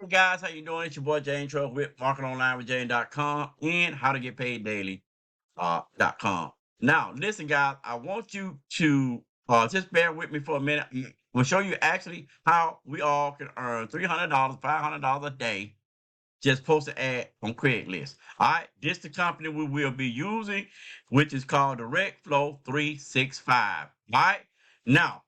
Hey guys, how you doing? It's your boy Jane Truss with marketonlinewithjane.com and howtogetpaiddaily.com. Now, listen, guys, I want you to just bear with me for a minute. We'll show you actually how we all can earn $300, $500 a day. Just post an ad on Craigslist. All right, this is the company we will be using, which is called DirectFlow 365. All right, now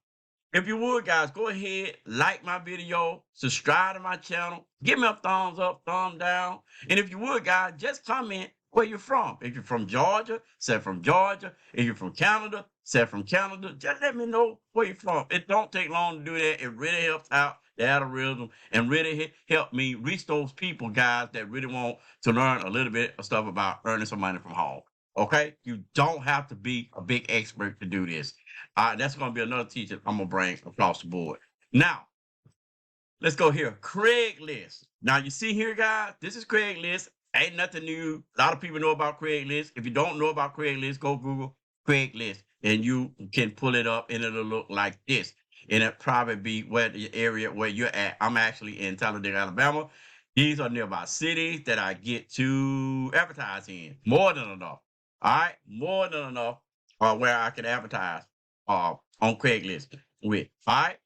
if you would, guys, go ahead, like my video, subscribe to my channel, give me a thumbs up, thumb down. And if you would, guys, just comment where you're from. If you're from Georgia, say from Georgia. If you're from Canada, say from Canada. Just let me know where you're from. It don't take long to do that. It really helps out the algorithm and really help me reach those people, guys, that really want to learn a little bit of stuff about earning some money from home. Okay? You don't have to be a big expert to do this. That's going to be another teacher I'm going to bring across the board. Now, let's go here. Craigslist. Now, you see here, guys, this is Craigslist. Ain't nothing new. A lot of people know about Craigslist. If you don't know about Craigslist, go Google Craigslist, and you can pull it up, and it'll look like this. And it'll probably be where the area where you're at. I'm actually in Talladega, Alabama. These are nearby cities that I get to advertise in. More than enough. All right? More than enough where I can advertise on Craigslist with. All right.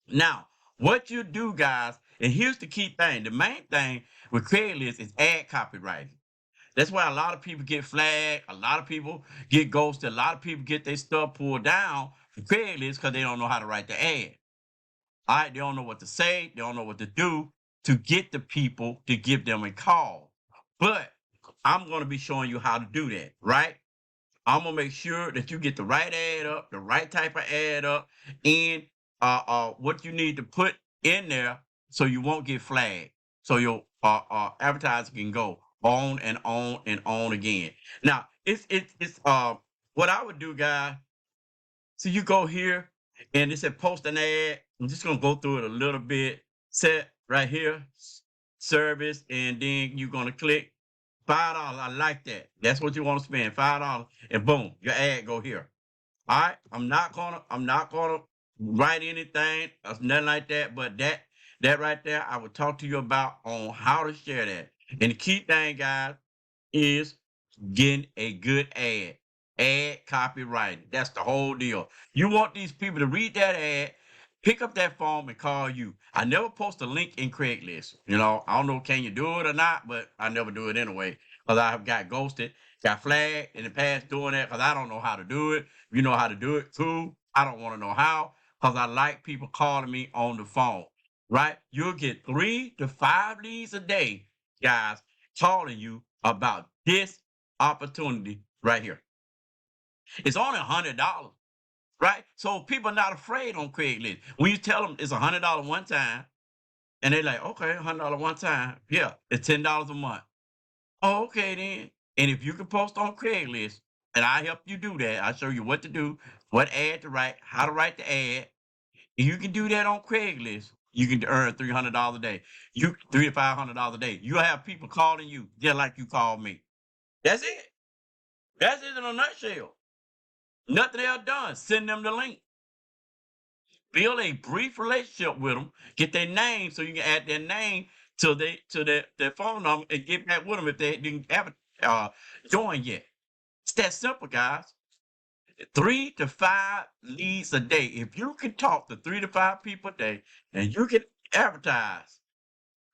Now, what you do, guys, and here's the key thing. The main thing with Craigslist is ad copywriting. That's why a lot of people get flagged. A lot of people get ghosted. A lot of people get their stuff pulled down from Craigslist because they don't know how to write the ad. All right. They don't know what to say. They don't know what to do to get the people to give them a call. But I'm going to be showing you how to do that, right? I'm gonna make sure that you get the right ad up, the right type of ad up, and what you need to put in there so you won't get flagged. So your advertising can go on and on and on again. Now, it's what I would do, guys. So you go here and it said post an ad. I'm just gonna go through it a little bit. Set right here, service, and then you're gonna click $5. I like that. That's what you want to spend. $5. And boom, your ad go here. All right. I'm not gonna write anything or nothing like that. But that right there, I will talk to you about on how to share that. And the key thing, guys, is getting a good ad. Ad copywriting. That's the whole deal. You want these people to read that ad, pick up that phone and call you. I never post a link in Craigslist. I don't know can you do it or not, but I never do it anyway because I have got ghosted, got flagged in the past doing that because I don't know how to do it. If you know how to do it, cool. I don't want to know how because I like people calling me on the phone, right? You'll get 3 to 5 leads a day, guys, calling you about this opportunity right here. It's only $100. Right? So people are not afraid on Craigslist. When you tell them it's $100 one time, and they're like, okay, $100 one time. Yeah, it's $10 a month. Oh, okay then. And if you can post on Craigslist, and I help you do that, I show you what to do, what ad to write, how to write the ad. If you can do that on Craigslist, you can earn $300 a day. You $300 to $500 a day. You'll have people calling you just like you called me. That's it. That's it in a nutshell. Nothing else done. Send them the link. Build a brief relationship with them, get their name so you can add their name to their phone number and get back with them if they didn't have join yet. It's that simple, guys. 3 to 5 leads a day. If you can talk to 3 to 5 people a day and you can advertise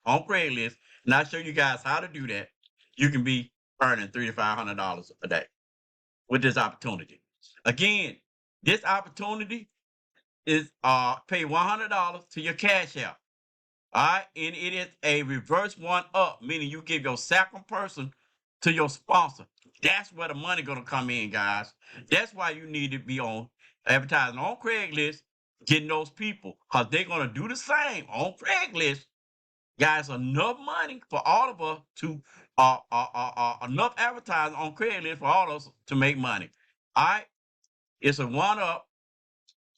on Craigslist, and I'll show you guys how to do that, you can be earning $300 to $500 a day with this opportunity. Again, this opportunity is pay $100 to your Cash App. All right, and it is a reverse one up, meaning you give your second person to your sponsor. That's where the money gonna come in, guys. That's why you need to be on advertising on Craigslist, getting those people, because they're gonna do the same on Craigslist. Guys, enough money for all of us to enough advertising on Craigslist for all of us to make money. All right, it's a one up.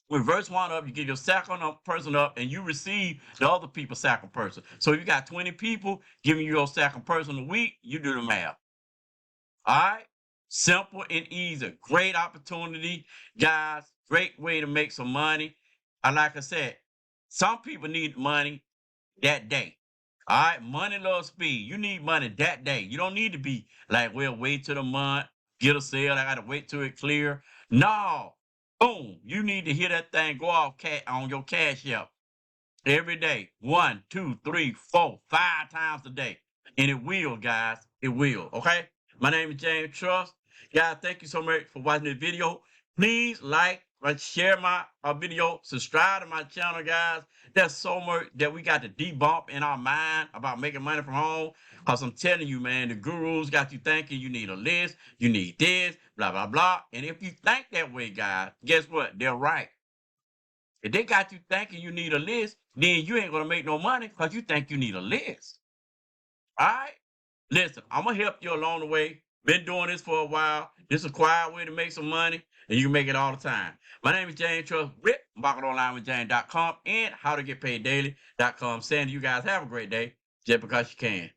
Reverse one up, you get your second person up, and you receive the other people's second person. So if you got 20 people giving you your second person a week, you do the math. All right? Simple and easy. Great opportunity, guys. Great way to make some money. And like I said, some people need money that day. All right, money loves speed. You need money that day. You don't need to be like, well, wait till the month, get a sale. I gotta wait till it clear. No, boom. You need to hear that thing go off on your cash app every day. 1, 2, 3, 4, 5 times a day. And it will, guys. It will. Okay? My name is James Truss. Guys, thank you so much for watching this video. Please like, share my video, subscribe to my channel, guys. There's so much that we got to debunk in our mind about making money from home. Because I'm telling you, man, the gurus got you thinking you need a list, you need this, blah, blah, blah. And if you think that way, guys, guess what? They're right. If they got you thinking you need a list, then you ain't gonna make no money because you think you need a list. All right? Listen, I'm gonna help you along the way. Been doing this for a while. This is a quiet way to make some money, and you can make it all the time. My name is James Truss with marketonlinewithjames.com and howtogetpaiddaily.com. Saying to you guys, have a great day just because you can.